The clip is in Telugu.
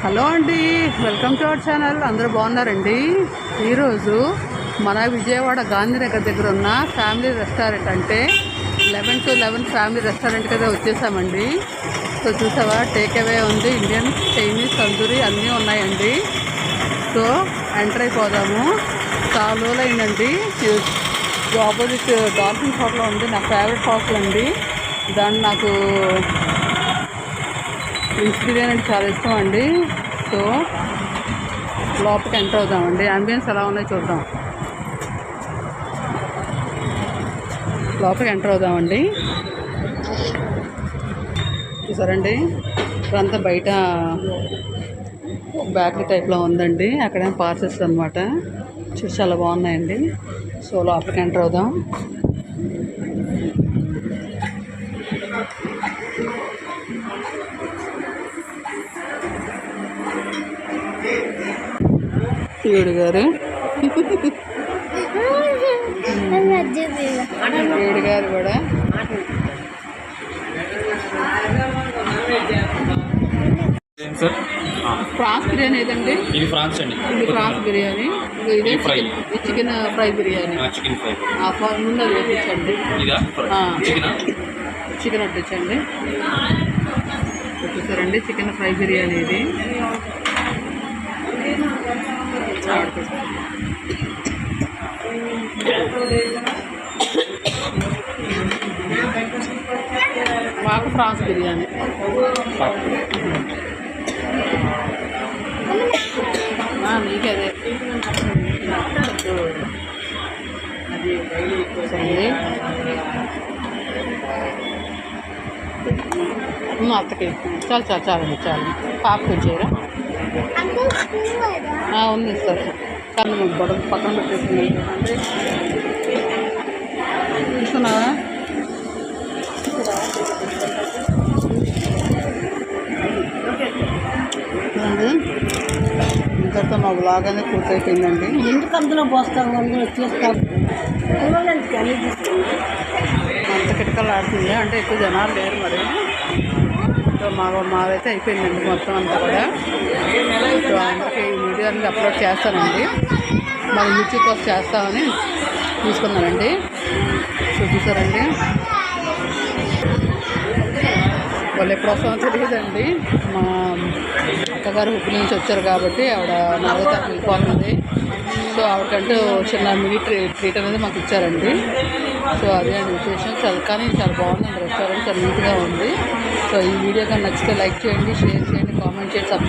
హలో అండి, వెల్కమ్ టు అవర్ ఛానల్. అందరూ బాగున్నారండి. ఈరోజు మన విజయవాడ గాంధీనగర్ దగ్గర ఉన్న ఫ్యామిలీ రెస్టారెంట్ అంటే 11-11 ఫ్యామిలీ రెస్టారెంట్కి అయితే వచ్చేసామండి. సో చూసావా, టేక్ అవే ఉంది, ఇండియన్, చైనీస్, తందూరి అన్నీ ఉన్నాయండి. సో ఎంటర్ అయిపోదాము. చాలా రోజులు అయిందండి. ఆపోజిట్ డాల్ఫిన్ హోటల్ ఉంది, నా ఫేవరెట్ హోటల్ అండి. దాన్ని నాకు ఫిష్ బిర్యానీ అంటే చాలా ఇష్టం అండి. సో లోపలికి ఎంటర్ అవుదామండి. అంబియన్స్ ఎలా ఉన్నాయో చూద్దాం. లోపలికి ఎంటర్ అవుదామండి. చూసారండి, ఇక్కడంతా బయట బ్యాకరీ టైప్లో ఉందండి. అక్కడేమో పార్సెల్స్ అనమాట. చూసి చాలా బాగున్నాయండి. సో లోపలికి ఎంటర్ అవుదాం. ఏడు గారు కూడా ఫ్రాన్స్ బిర్యానీ ఏదండి? ఇది ఫ్రాన్స్ అండి. ఇది ఫ్రాన్స్ బిర్యానీ. ఇది chicken fry biryani. Chicken fry ముందు అది వేపించండి. చికెన్ వడ్డించండి. చూసారండి, చికెన్ ఫ్రై బిర్యానీ ఇది. మాకు ఫ్రాన్స్ బిర్యానీ. నీకదే అత్తకి చాలు చాలు చాలండి, చాలు. పాపకు చేయరా? ఉంది సార్. కానీ మీకు బొడ పక్కన పెట్టేసింది. చూస్తున్నావా? ఇంతతో మా బ్లాగానే పూర్తయిపోయిందండి. ఎందుకు అందులో పోస్తాము, అందులో వచ్చేస్తాము. అంత కిటకలు ఆడుతుంది అంటే ఎక్కువ జనాలు లేరు మరి. సో మాదైతే అయిపోయిందండి మొత్తం అంతా కూడా. సో అందరికీ ఈ వీడియో అనేది అప్లోడ్ చేస్తానండి. మరి యూట్యూబ్ పోస్ట్ చేస్తామని తీసుకున్నానండి. సో చూసారండి, వాళ్ళు ఎప్పుడు వస్తామో తెలియదండి. మా అక్కగారు హుబ్బి నుంచి వచ్చారు కాబట్టి ఆవిడ నాలుగో వెళ్ళిపోతుంది. సో ఆవిడకంటూ చిన్న మినీ ట్రీట్ అనేది మాకు ఇచ్చారండి. సో అదే అండి విశేషం. కానీ చాలా బాగుందండి రెస్టారెంట్, చాలా నీట్గా ఉంది. సో ఈ వీడియో కానీ నచ్చితే లైక్ చేయండి, షేర్ చేయండి, కామెంట్ చేయండి.